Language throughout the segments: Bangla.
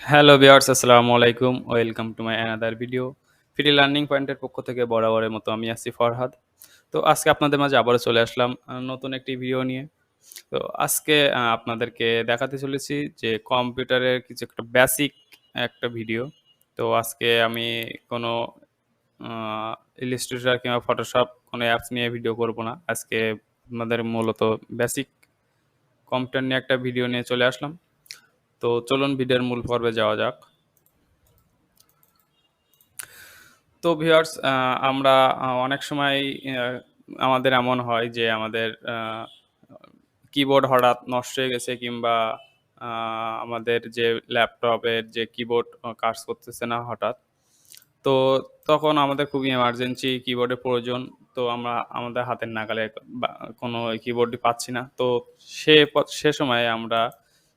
হ্যালো ভিউয়ার্স, আসসালামু আলাইকুম। Welcome to my another video. Free learning পয়েন্টের পক্ষ থেকে বরাবরের মতো আমি আছি ফরহাদ। তো আজকে আপনাদের মাঝে আবারও চলে আসলাম নতুন একটি ভিডিও নিয়ে। তো আজকে আপনাদেরকে দেখাতে চলেছি যে কম্পিউটারের কিছু একটা বেসিক একটা ভিডিও। তো আজকে আমি কোনো আ ইলাস্ট্রেটর কিংবা ফটোশপ কোনো অ্যাপস নিয়ে ভিডিও করব না। আজকে আপনাদের মূলত বেসিক কম্পিউটার নিয়ে একটা ভিডিও নিয়ে চলে আসলাম। তো চলুন ভিডিওর মূল পর্বে যাওয়া যাক। তো ভিউয়ার্স আমরা অনেক সময় আ আমাদের এমন হয় যে আমাদের কিবোর্ড হঠাৎ নষ্ট হয়ে গেছে কিংবা আ আমাদের যে ল্যাপটপের যে কিবোর্ড কাজ করতেছে না হঠাৎ। তো তখন আমাদের খুবই এমার্জেন্সি কিবোর্ডের প্রয়োজন। তো আমরা আমাদের হাতের নাগালে বা কোনো কিবোর্ডই পাচ্ছি না। তো সে সময়ে আমরা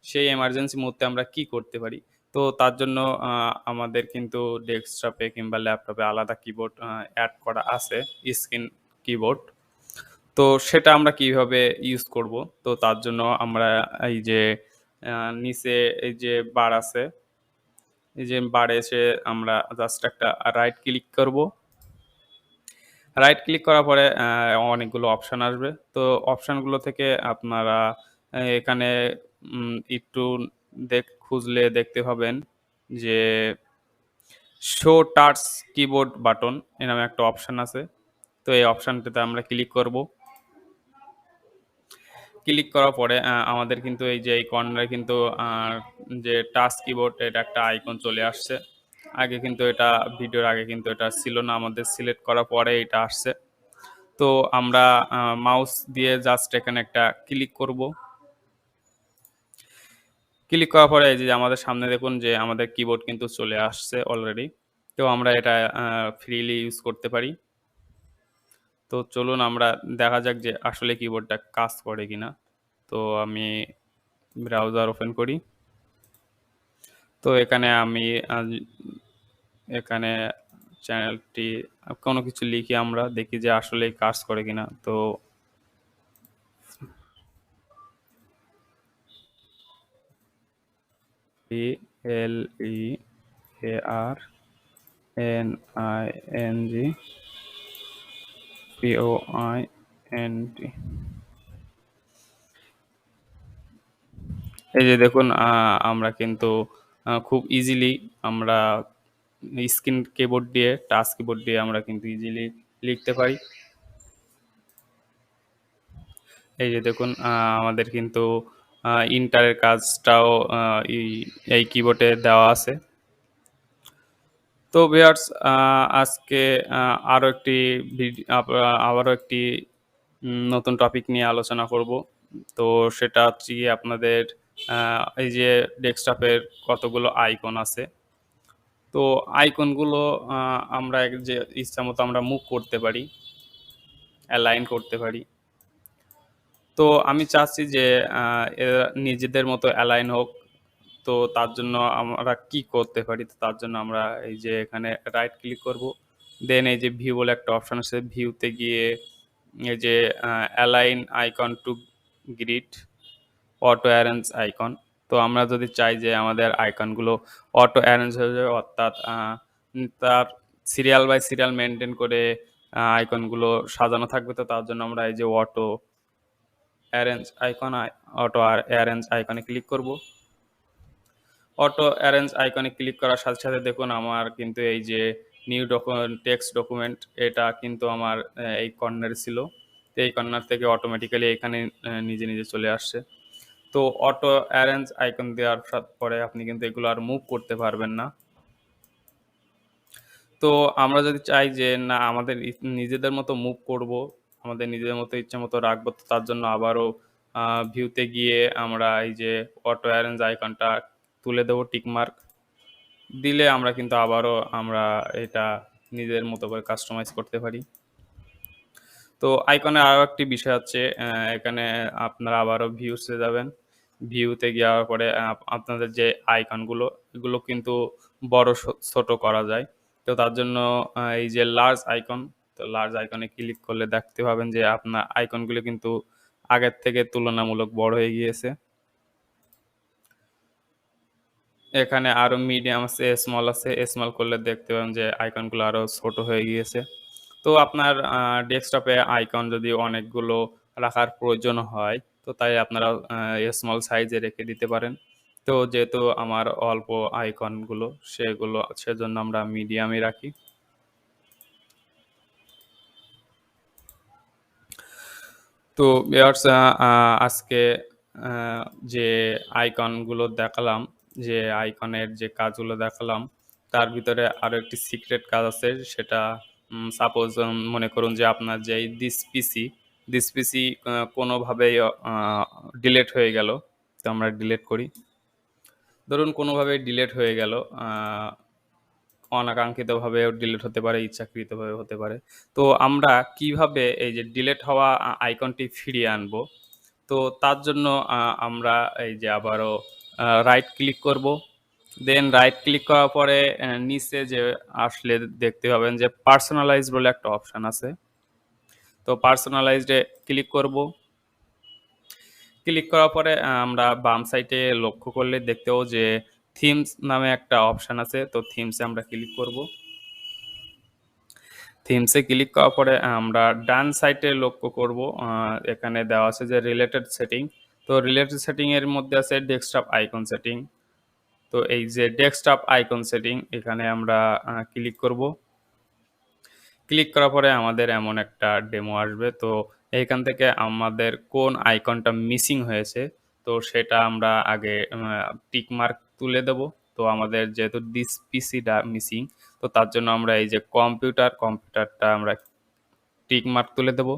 সেই এমার্জেন্সি মুহূর্তে আমরা কি করতে পারি? তো তার জন্য আ আমাদের কিন্তু ডেস্কটপে কিংবা ল্যাপটপে আলাদা কিবোর্ড অ্যাড করা আছে, স্ক্রিন কিবোর্ড। তো সেটা আমরা কিভাবে ইউজ করব? তো তার জন্য আমরা এই যে আ নিচে এই যে বার আছে, এই যে বারে এসে আমরা জাস্ট একটা রাইট ক্লিক করব। রাইট ক্লিক করার পরে অনেকগুলো অপশন আসবে। তো অপশনগুলো থেকে আপনারা এখানে একটু খুঁজলে দেখতে পাবেন যে শো টাচ কিবোর্ড বাটন এ নামে একটা অপশন আছে। তো এই অপশনটাতে আমরা ক্লিক করব। ক্লিক করার পরে আমাদের কিন্তু এই যে এই কর্নারে কিন্তু আ যে টাচ কিবোর্ড এটা একটা আইকন চলে আসছে। আগে কিন্তু এটা ভিডিওর আগে কিন্তু এটা ছিল না। আমাদের সিলেক্ট করার পরে এটা আসছে। তো আমরা মাউস দিয়ে জাস্ট এখানে একটা ক্লিক করব। ক্লিক করার পরে এই যে আমাদের সামনে দেখুন যে আমাদের কিবোর্ড কিন্তু চলে আসছে অলরেডি। তো আমরা এটা ফ্রিলি ইউজ করতে পারি। তো চলুন আমরা দেখা যাক যে আসলে কিবোর্ডটা কাজ করে কিনা। তো আমি ব্রাউজার ওপেন করি। তো এখানে আমি আ এখানে চ্যানেলটি কোনো কিছু লিখে আমরা দেখি যে আসলেই কাজ করে কিনা। তো PLEARNINGPOINT এই যে দেখুন আমরা কিন্তু খুব ইজিলি আমরা স্ক্রিন কিবোর্ড দিয়ে টাচ কিবোর্ড দিয়ে আমরা কিন্তু ইজিলি লিখতে পারি। এই যে দেখুন আমাদের কিন্তু ইন্টারের কাজটাও আ এই এই কিবোর্ডে দেওয়া আছে। তো ভিউয়ার্স আজকে আ আরো একটি আবারও একটি নতুন টপিক নিয়ে আলোচনা করব। তো সেটা হচ্ছে গিয়ে আপনাদের আ এই যে ডেস্কটপের কতগুলো আইকন আছে। তো আইকনগুলো আ আমরা যে ইচ্ছামত আমরা মুভ করতে পারি, অ্যালাইন করতে পারি। তো আমি চাচ্ছি যে আ এরা নিজেদের মতো অ্যালাইন হোক। তো তার জন্য আমরা কি করতে পারি? তো তার জন্য আমরা এই যে এখানে রাইট ক্লিক করব। দেন এই যে ভিউ বলে একটা অপশন আছে। ভিউতে গিয়ে এই যে align icon to grid auto arrange icon. তো আমরা যদি চাই যে আমাদের আইকনগুলো অটো অ্যারেঞ্জ হয়ে যাবে অর্থাৎ তার সিরিয়াল বাই সিরিয়াল মেইনটেইন করে আইকনগুলো সাজানো থাকবে। তো তার জন্য আমরা এই যে অ্যারেঞ্জ আইকন অটো অ্যারেঞ্জ আইকনে ক্লিক করব। অটো অ্যারেঞ্জ আইকনে ক্লিক করার সাথে, সাথে দেখুন আমার কিন্তু এই যে নিউ টেক্সট ডকুমেন্ট এটা কিন্তু আমার এই কর্নারে ছিল। তো এই কর্নার থেকে অটোমেটিক্যালি এখানে নিজে, নিজে চলে আসছে। তো অটো অ্যারেঞ্জ আইকন দেওয়ার পরে আপনি কিন্তু এগুলো আর মুভ করতে পারবেন না। তো আমরা যদি চাই যে না আমাদের নিজেদের মতো মুভ করব, আমাদের নিজেদের মতো ইচ্ছামতো রাখবো তো তার জন্য আবারও আ ভিউতে গিয়ে আমরা এই যে অটো অ্যারেঞ্জ আইকনটা তুলে দেব টিক মার্ক। দিলে আমরা কিন্তু আবারও আমরা এটা নিজের মতো করে কাস্টমাইজ করতে পারি। তো আইকনের আরো একটি বিষয় হচ্ছে এখানে আপনারা আবারও ভিউস এ যাবেন। ভিউতে যাওয়ার পরে আপনাদের যে আইকনগুলো এগুলো কিন্তু বড় ছোট করা যায়। তো তার জন্য এই যে লার্জ আইকন, তো লার্জ আইকনে ক্লিক করলে দেখতে পাবেন যে আপনার আইকনগুলো কিন্তু আগের থেকে তুলনামূলক বড় হয়ে গিয়েছে। এখানে আরো মিডিয়াম আছে, স্মল আছে। স্মল করলে দেখতে পাবেন যে আইকনগুলো আরো ছোট হয়ে গিয়েছে। তো আপনার ডেস্কটপে আইকন যদি অনেকগুলো রাখার প্রয়োজন হয়, তো তাই আপনারা স্মল সাইজে রেখে দিতে পারেন। তো যেহেতু আমার অল্প আইকনগুলো, সেজন্য আমরা মিডিয়ামে রাখি। তো ভিউয়ার্স আ আজকে আ যে আইকনগুলো দেখালাম, যে আইকনের যে কাজগুলো দেখালাম, তার ভিতরে আরো একটি সিক্রেট কাজ আছে। সেটা সাপোজ মনে করুন যে আপনার যে এই দিস পিসি কোনোভাবেই ডিলেট হয়ে গেল। তো আমরা ডিলেট করি। ধরুন কোনোভাবে ডিলেট হয়ে গেল। আ অনাকাঙ্ক্ষিতভাবেও ডিলিট হতে পারে, ইচ্ছাকৃতভাবে হতে পারে। তো আমরা কিভাবে এই যে ডিলিট হওয়া আইকনটি ফিরিয়ে আনবো? তো তার জন্য আ আমরা এই যে আবারও রাইট ক্লিক করব। দেন রাইট ক্লিক করার পরে নিচে যে আসলে দেখতে পাবেন যে পার্সোনালাইজ বলে একটা অপশন আছে। তো পার্সোনালাইজড এ ক্লিক করব। ক্লিক করার পরে আমরা বাম সাইডে লক্ষ্য করলে দেখতে পাবো যে থিমস নামে একটা অপশন আছে। তো থিমস এ আমরা ক্লিক করব। থিমস এ ক্লিক করার পরে আমরা ডান সাইডে লক্ষ্য করব। এখানে দেওয়া আছে যে রিলেটেড সেটিং। তো রিলেটেড সেটিং এর মধ্যে আছে ডেস্কটপ আইকন সেটিং। তো এই যে ডেস্কটপ আইকন সেটিং এখানে আমরা ক্লিক করব। ক্লিক করার পরে আমাদের এমন একটা ডেমো আসবে। তো এইখান থেকে আমাদের কোন আইকনটা মিসিং হয়েছে, তো সেটা আমরা আগে টিক মার্ক তুলে দেব। তো আমাদের যেহেতু দিস পিসিটা মিসিং, তো তার জন্য আমরা এই যে কম্পিউটারটা আমরা টিক মার্ক তুলে দেব।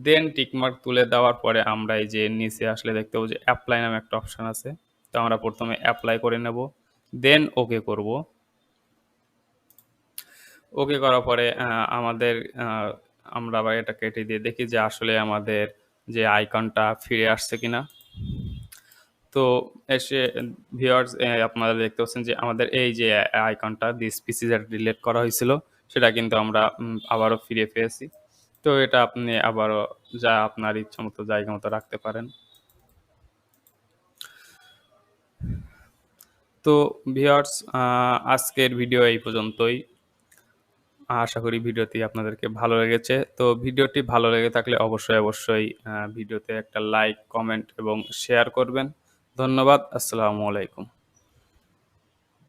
দেন টিক মার্ক তুলে দেওয়ার পরে আমরা এই যে নিচে আসলে দেখতে পাবো যে এপ্লাই নামে একটা অপশন আছে। তো আমরা ১ম এ এপ্লাই করে নেব। দেন ওকে করব। ওকে করার পরে আমাদের আ আমরা আবার এটা কেটে দিয়ে দেখি যে আসলে আমাদের যে আইকনটা ফিরে আসছে কিনা। তো এসে ভিউয়ার্স আপনারা দেখতে পাচ্ছেন যে আমাদের এই যে আইকনটা দিস পিসি যেটা ডিলিট করা হয়েছিল, সেটা কিন্তু আমরা আবারও ফিরে পেয়েছি। তো এটা আপনি আবারও আপনার ইচ্ছামত জায়গা মতো রাখতে পারেন। তো ভিউয়ার্স আজকের ভিডিও এই পর্যন্তই। আশা করি ভিডিওটি আপনাদেরকে ভালো লেগেছে। তো ভিডিওটি ভালো লেগে থাকলে অবশ্যই ভিডিওতে একটা লাইক, কমেন্ট এবং শেয়ার করবেন। ধন্যবাদ। আসসালামু আলাইকুম।